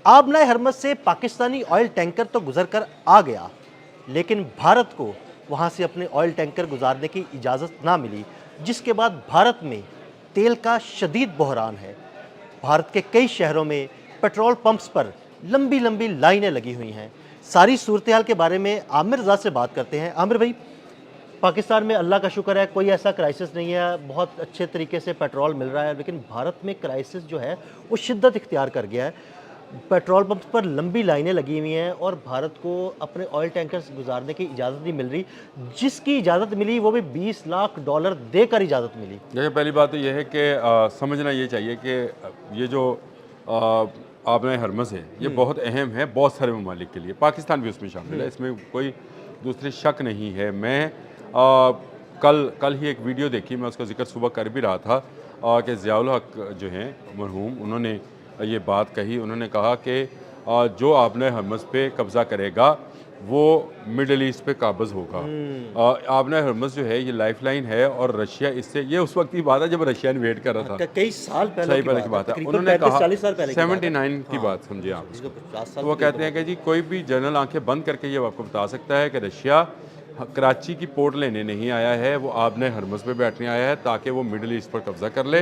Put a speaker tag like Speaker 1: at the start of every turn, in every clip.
Speaker 1: आबनाए हरमज से Pakistani oil tanker तो गुजर कर आ गया, लेकिन भारत को वहां से अपने ऑयल टैंकर गुजारने की इजाज़त ना मिली, जिसके बाद भारत में तेल का शदीद बहरान है। भारत के कई शहरों में पेट्रोल पंप्स पर लंबी लंबी लाइनें लगी हुई हैं। सारी सूरत हाल के बारे में आमिर रज़ा से बात करते हैं। आमिर भाई, पाकिस्तान में अल्लाह का शुक्र है कोई ऐसा क्राइसिस नहीं है, बहुत अच्छे तरीके से पेट्रोल मिल रहा है, लेकिन भारत में क्राइसिस जो है वो शिद्दत इख्तियार कर गया है। पेट्रोल पंप पर लंबी लाइनें लगी हुई हैं और भारत को अपने ऑयल टैंकर्स गुजारने की इजाज़त नहीं मिल रही। जिसकी इजाज़त मिली वो भी $20 लाख देकर इजाज़त मिली।
Speaker 2: देखिए, पहली बात तो यह है कि समझना ये चाहिए कि ये जो आबनाए हरमज़ है ये बहुत अहम है बहुत सारे ममालिक के लिए, पाकिस्तान भी उसमें शामिल है, इसमें कोई दूसरी शक नहीं है। मैं कल ही एक वीडियो देखी, मैं उसका जिक्र सुबह कर भी रहा था कि ज़ियाउल हक जो हैं मरहूम, उन्होंने ये बात कही। उन्होंने कहा कि जो आबनाए हरमज़ पे कब्ज़ा करेगा वो मिडल ईस्ट पे काबज़ होगा। आबनाए हरमज़ जो है ये लाइफलाइन है और रशिया इससे, ये उस वक्त की बात है जब रशिया इन्वेड कर रहा था,
Speaker 1: कई साल पहले
Speaker 2: की बात है। उन्होंने कहा 79 की बात समझिए आप। तो वो कहते हैं कि जी कोई भी जर्नल आंखें बंद करके ये आपको बता सकता है कि रशिया कराची की पोर्ट लेने नहीं आया है, वो आबनाए हरमज़ पे बैठने आया है ताकि वो मिडल ईस्ट पर कब्ज़ा कर ले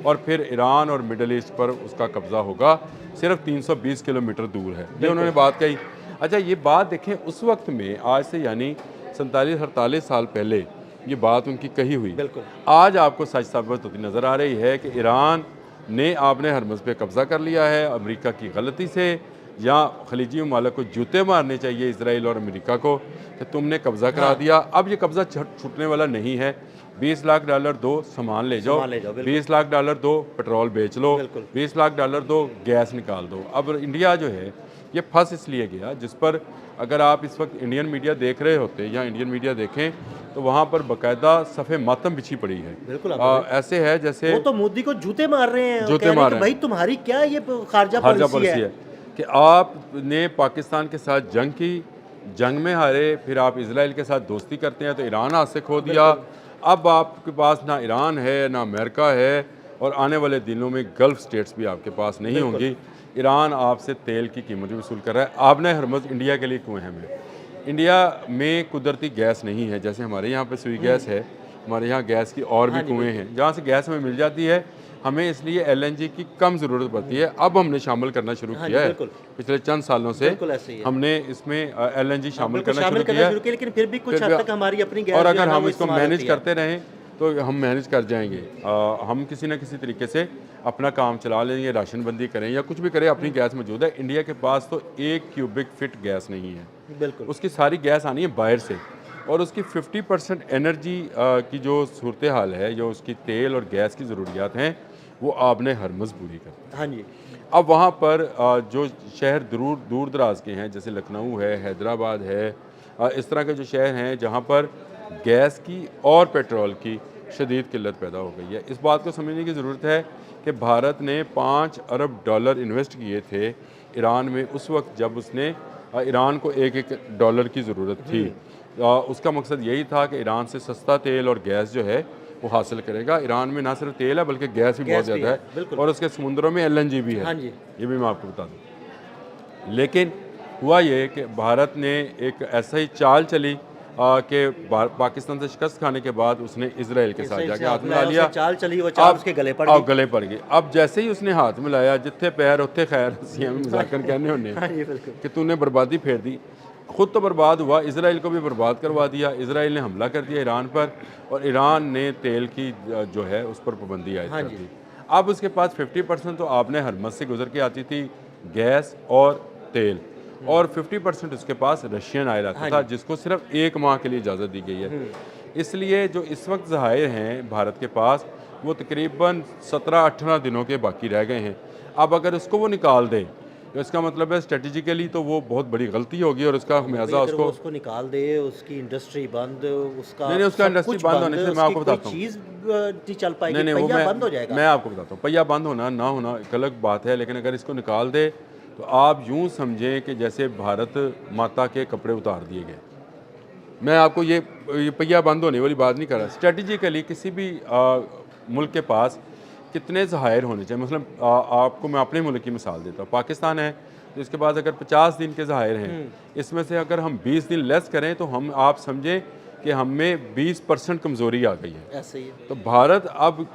Speaker 2: और फिर ईरान और मिडल ईस्ट पर उसका कब्ज़ा होगा। सिर्फ 320 किलोमीटर दूर है, ये उन्होंने बात कही। अच्छा, ये बात देखें उस वक्त में, आज से यानी 47-48 साल पहले ये बात उनकी कही हुई, आज आपको सच साबित होती नज़र आ रही है कि ईरान ने आबनाए हरमज़ पे कब्ज़ा कर लिया है अमेरिका की गलती से, या खलीजी ममालिक को जूते मारने चाहिए इसराइल और अमेरिका को कि तुमने कब्ज़ा करा दिया। अब ये कब्ज़ा छूटने वाला नहीं है। $20 लाख दो, सामान ले जाओ, $20 लाख दो, पेट्रोल बेच लो, $20 लाख दो, गैस निकाल दो। अब इंडिया जो है ये फंस इसलिए गया, जिस पर अगर आप इस वक्त इंडियन मीडिया देख रहे होते या इंडियन मीडिया देखें तो वहाँ पर बाकायदा सफ़े मातम बिछी पड़ी है। ऐसे है जैसे
Speaker 1: वो तो मोदी को जूते मार रहे हैं,
Speaker 2: जूते मार रहे हैं।
Speaker 1: भाई तुम्हारी क्या ये खारजा पॉलिसी है
Speaker 2: कि आपने पाकिस्तान के साथ जंग की, जंग में हारे, फिर आप इजराइल के साथ दोस्ती करते हैं तो ईरान हाथ से खो दिया। अब आपके पास ना ईरान है ना अमेरिका है और आने वाले दिनों में गल्फ़ स्टेट्स भी आपके पास नहीं होंगी। ईरान आपसे तेल की कीमत भी वसूल कर रहा है। आबनाए हरमज़ इंडिया के लिए क्यों अहम है? इंडिया में कुदरती गैस नहीं है, जैसे हमारे यहाँ पे सुई गैस है, हमारे यहाँ गैस की और भी कुएँ हैं जहाँ से गैस हमें मिल जाती है। हमें इसलिए LNG की कम ज़रूरत पड़ती है। अब हमने शामिल करना शुरू किया है, पिछले चंद सालों से हमने इसमें LNG शामिल करना शुरू किया,
Speaker 1: लेकिन फिर भी कुछ हद तक हमारी अपनी गैस,
Speaker 2: और अगर हम इसको मैनेज करते रहें तो हम मैनेज कर जाएंगे। हम किसी न किसी तरीके से अपना काम चला लेंगे, राशन बंदी करें या कुछ भी करें, अपनी गैस मौजूद है। इंडिया के पास तो 1 क्यूबिक फिट गैस नहीं है, उसकी सारी गैस आनी है बाहर से, और उसकी 50% एनर्जी की जो सूरत हाल है, जो उसकी तेल और गैस की ज़रूरियात हैं, वो आबनाए हरमज़ पूरी करता है।
Speaker 1: हाँ जी।
Speaker 2: अब वहाँ पर जो शहर दूर दराज के हैं, जैसे लखनऊ है, हैदराबाद है, इस तरह के जो शहर हैं जहाँ पर गैस की और पेट्रोल की शदीद किल्लत पैदा हो गई है। इस बात को समझने की ज़रूरत है कि भारत ने $5 अरब इन्वेस्ट किए थे ईरान में उस वक्त जब उसने ईरान को $1 की ज़रूरत थी। उसका मकसद यही था कि ईरान से सस्ता तेल और गैस जो है वो हासिल करेगा। ईरान में ना सिर्फ तेल है बल्कि गैस भी बहुत ज़्यादा है और उसके समुद्रों में LNG भी है।
Speaker 1: हाँ जी।
Speaker 2: ये भी मैं आपको बता दूँ। लेकिन हुआ ये कि भारत ने एक ऐसा ही चाल चली कि पाकिस्तान से शिकस्त खाने के बाद उसने इसराइल के साथ जाके हाथ मिला लिया।
Speaker 1: चाल चली, वो चाल उसके गले पड़
Speaker 2: गई। अब जैसे ही उसने हाथ मिलाया, जिथे पैर उत्थे खैर, मजाकन कहने होने कि तूने बर्बादी फेर दी। खुद तो बर्बाद हुआ, इसराइल को भी बर्बाद करवा दिया। इसराइल ने हमला कर दिया ईरान पर और ईरान ने तेल की जो है उस पर पाबंदी आयद कर दी। अब उसके पास 50% तो आबनाए हरमज़ से गुजर के आती थी गैस और तेल, और 50% उसके पास रशियन ऑयल आता था, जिसको सिर्फ 1 माह के लिए इजाज़त दी गई है। इसलिए जो इस वक्त ज़खायर हैं भारत के पास वो तकरीबन 17-18 दिनों के बाकी रह गए हैं। अब अगर उसको वो निकाल दे तो इसका मतलब है स्ट्रेटेजिकली तो वो बहुत बड़ी गलती होगी और उसका खमियाजा
Speaker 1: उसको निकाल दे, उसकी इंडस्ट्री बंद, उसका
Speaker 2: नहीं, उसका इंडस्ट्री बंद होने से मैं आपको बताता हूँ
Speaker 1: चीज़ नहीं चल पाएगी,
Speaker 2: नहीं,
Speaker 1: पहिया बंद हो जाएगा।
Speaker 2: मैं आपको बताता हूँ, पहिया बंद होना ना होना एक अलग बात है, लेकिन अगर इसको निकाल दे तो आप यूँ समझें कि जैसे भारत माता के कपड़े उतार दिए गए। मैं आपको ये पहिया बंद होने वाली बात नहीं कर रहा। स्ट्रेटजिकली किसी भी मुल्क के पास कितने ज़खायर होने चाहिए, मतलब आपको मैं अपने मुल्क की मिसाल देता हूँ। पाकिस्तान है, तो इसके बाद अगर 50 दिन के ज़ाहिर हैं, इसमें से अगर हम 20 दिन लेस करें तो हम आप समझें कि हमें 20% कमज़ोरी आ गई है।
Speaker 1: ऐसे ही है।
Speaker 2: तो भारत अब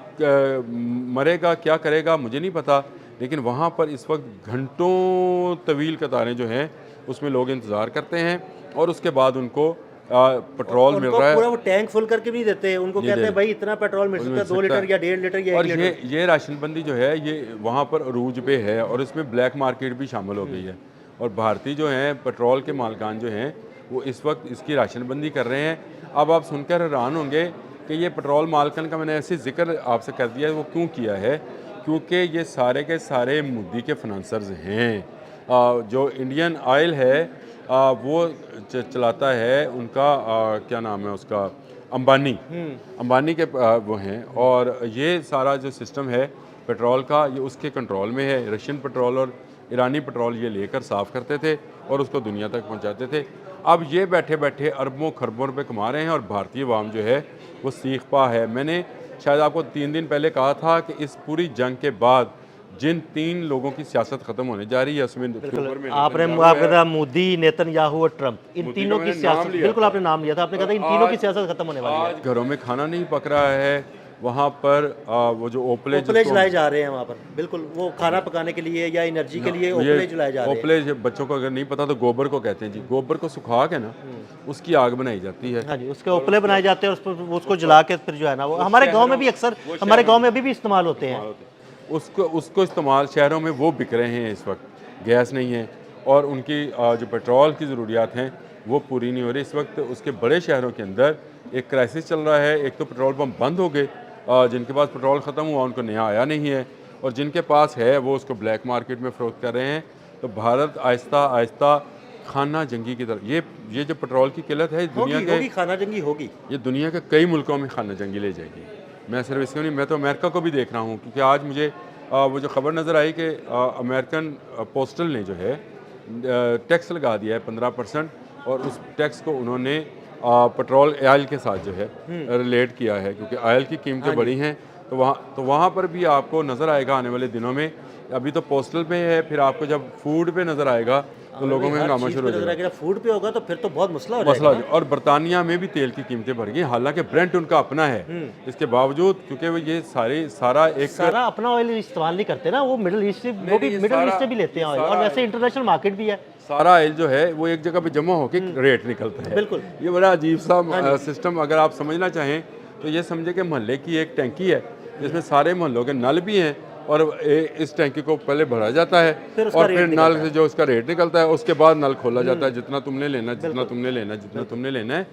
Speaker 2: मरेगा क्या करेगा मुझे नहीं पता, लेकिन वहाँ पर इस वक्त घंटों तवील कतारें जो हैं उसमें लोग इंतज़ार करते हैं और उसके बाद उनको पेट्रोल मिल रहा है।
Speaker 1: पूरा वो टैंक फुल करके भी देते हैं, उनको कहते हैं भाई इतना पेट्रोल मिल सकता है, 2 लीटर या 1.5 लीटर या 1
Speaker 2: और
Speaker 1: लीटर।
Speaker 2: ये राशनबंदी जो है ये वहाँ पर अरूज पे है और इसमें ब्लैक मार्केट भी शामिल हो गई है। और भारतीय जो हैं पेट्रोल के मालकान जो हैं वो इस वक्त इसकी राशनबंदी कर रहे हैं। अब आप सुनकर हैरान होंगे कि ये पेट्रोल मालकान का मैंने ऐसे जिक्र आपसे कर दिया है, वो क्यों किया है, क्योंकि ये सारे के सारे मोदी के फाइनेंसर्स हैं। जो इंडियन ऑयल है वो चलाता है उनका क्या नाम है उसका, अंबानी के वो हैं। और ये सारा जो सिस्टम है पेट्रोल का ये उसके कंट्रोल में है। रशियन पेट्रोल और ईरानी पेट्रोल ये लेकर साफ़ करते थे और उसको दुनिया तक पहुंचाते थे। अब ये बैठे बैठे अरबों खरबों रुपए कमा रहे हैं और भारतीय अवाम जो है वो सीख पा है। मैंने शायद आपको 3 दिन पहले कहा था कि इस पूरी जंग के बाद जिन 3 लोगों की सियासत खत्म होने जा रही है उसमें
Speaker 1: आपने कहा मोदी, नेतन्याहू और ट्रम्प, इन तीनों की सियासत, बिल्कुल आपने नाम लिया था, आपने कहा था इन तीनों की सियासत खत्म होने वाली है।
Speaker 2: आज घरों में खाना नहीं पक रहा है, वहाँ पर वो जो ओपले
Speaker 1: जलाए जा रहे हैं वहाँ पर, बिल्कुल वो खाना पकाने के लिए या एनर्जी के लिए ओपले जलाए जा रहे हैं।
Speaker 2: ओपले बच्चों को अगर नहीं पता तो गोबर को कहते हैं जी। गोबर को सुखा के ना उसकी आग बनाई जाती है।
Speaker 1: हाँ जी, उसके ओपले बनाए जाते हैं, उसको जला के फिर जो है ना वो हमारे गाँव में भी अक्सर, हमारे गाँव में अभी भी इस्तेमाल होते हैं।
Speaker 2: उसको इस्तेमाल शहरों में वो बिक रहे हैं इस वक्त, गैस नहीं है और उनकी जो पेट्रोल की ज़रूरियात हैं वो पूरी नहीं हो रही इस वक्त। उसके बड़े शहरों के अंदर एक क्राइसिस चल रहा है। एक तो पेट्रोल पंप बंद हो गए, जिनके पास पेट्रोल ख़त्म हुआ उनको नया आया नहीं है, और जिनके पास है वो उसको ब्लैक मार्केट में फ़रोख्त कर रहे हैं। तो भारत आहिस्ता आहिस्ता खाना जंगी की तरफ, ये जो पेट्रोल की किल्लत है दुनिया के
Speaker 1: खाना जंगी होगी, ये
Speaker 2: दुनिया के कई मुल्कों में खाना जंगी ले जाएगी। मैं सिर्फ इसको नहीं, मैं तो अमेरिका को भी देख रहा हूँ, क्योंकि आज मुझे वो जो खबर नज़र आई कि अमेरिकन पोस्टल ने जो है टैक्स लगा दिया है 15%, और उस टैक्स को उन्होंने पेट्रोल ऑयल के साथ जो है रिलेट किया है, क्योंकि ऑयल की कीमतें बढ़ी हैं। तो वहाँ पर भी आपको नज़र आएगा आने वाले दिनों में। अभी तो पोस्टल पे है, फिर आपको जब फूड पे नज़र आएगा तो लोगों में हंगामा शुरू हो जाएगा।
Speaker 1: फूड पे होगा तो फिर तो बहुत मसला हो जाएगा।
Speaker 2: और बरतानिया में भी तेल की कीमतें बढ़ गई, हालांकि ब्रेंट उनका अपना है, इसके बावजूद क्योंकि वो ये सारा
Speaker 1: अपना ऑयल इस्तेमाल नहीं करते ना, वो मिडिल ईस्ट से, वो भी मिडिल ईस्ट से भी लेते हैं ऑयल, और वैसे इंटरनेशनल मार्केट भी है।
Speaker 2: सारा ऑयल जो है वो एक जगह पे जमा होकर रेट निकलता है।
Speaker 1: बिल्कुल,
Speaker 2: ये बड़ा अजीब सा सिस्टम। अगर आप समझना चाहें तो ये समझे कि मोहल्ले की एक टैंकी है जिसमें सारे मोहल्लों के नल भी हैं, और इस टैंकी को पहले भरा जाता है और फिर नल से जो उसका रेट निकलता है उसके बाद नल खोला जाता है, जितना तुमने लेना, जितना तुमने लेना, जितना तुमने लेना है।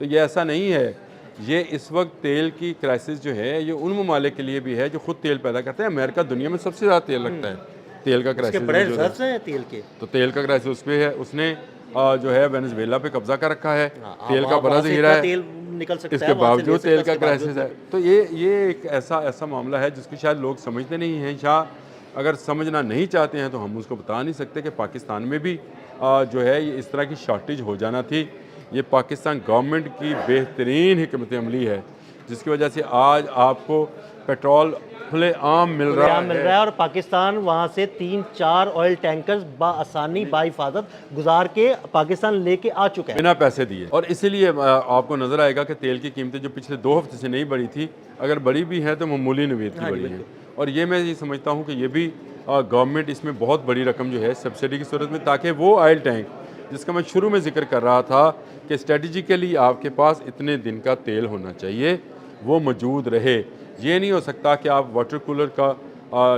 Speaker 2: तो ये ऐसा नहीं है। ये इस वक्त तेल की क्राइसिस जो है ये उन ममालिक के लिए भी है जो खुद तेल पैदा करते हैं। अमेरिका दुनिया में सबसे ज़्यादा तेल लगता है, तेल का क्राइसिस
Speaker 1: बड़े रिजर्व्स हैं तेल के,
Speaker 2: तो तेल का क्राइसिस उस पे है। उसने जो है वेनेजुएला पे कब्जा कर रखा है, तेल का बड़ा ज़ख़ीरा है,
Speaker 1: निकल सकता
Speaker 2: इसके बावजूद तेल का क्राइसिस है। तो ये एक ऐसा मामला है जिसको शायद लोग समझते नहीं हैं। शायद अगर समझना नहीं चाहते हैं तो हम उसको बता नहीं सकते कि पाकिस्तान में भी जो है ये इस तरह की शॉर्टेज हो जाना थी। ये पाकिस्तान गवर्नमेंट की बेहतरीन हिकमत अमली है जिसकी वजह से आज आपको पेट्रोल खुले आम मिल रहा है,
Speaker 1: और पाकिस्तान वहाँ से 3-4 ऑयल टैंकर्स बाआसानी बाहिफाजत गुजार के पाकिस्तान लेके आ चुका है
Speaker 2: बिना पैसे दिए। और इसीलिए आपको नज़र आएगा कि तेल की कीमतें जो पिछले 2 हफ्ते से नहीं बढ़ी थी, अगर बढ़ी भी हैं तो मामूली नवीद की बढ़ी हैं। और ये मैं ये समझता हूँ कि ये भी गवर्नमेंट इसमें बहुत बड़ी रकम जो है सब्सिडी की सूरत में, ताकि वो ऑयल टैंक जिसका मैं शुरू में जिक्र कर रहा था कि स्ट्रेटजिकली आपके पास इतने दिन का तेल होना चाहिए, वो मौजूद रहे। ये नहीं हो सकता कि आप वाटर कूलर का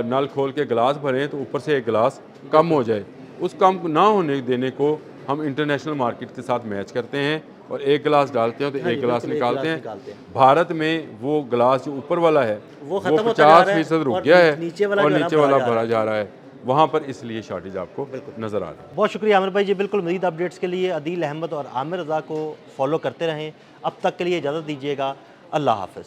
Speaker 2: नल खोल के गिलास भरें तो ऊपर से एक गिलास कम हो जाए। उस कम ना होने देने को हम इंटरनेशनल मार्केट के साथ मैच करते हैं और एक गिलास डालते हैं तो एक गिलास निकालते हैं। भारत में वो गिलास जो ऊपर वाला है वो 50% रुक गया है और नीचे वाला भरा जा रहा है वहाँ पर, इसलिए शॉर्टेज आपको नज़र आ रहा है।
Speaker 1: बहुत शुक्रिया आमिर भाई जी। बिल्कुल मज़ीद अपडेट्स के लिए अदील अहमद और आमिर रज़ा को फॉलो करते रहें। अब तक के लिए इजाज़त दीजिएगा। अल्लाह हाफ़िज़।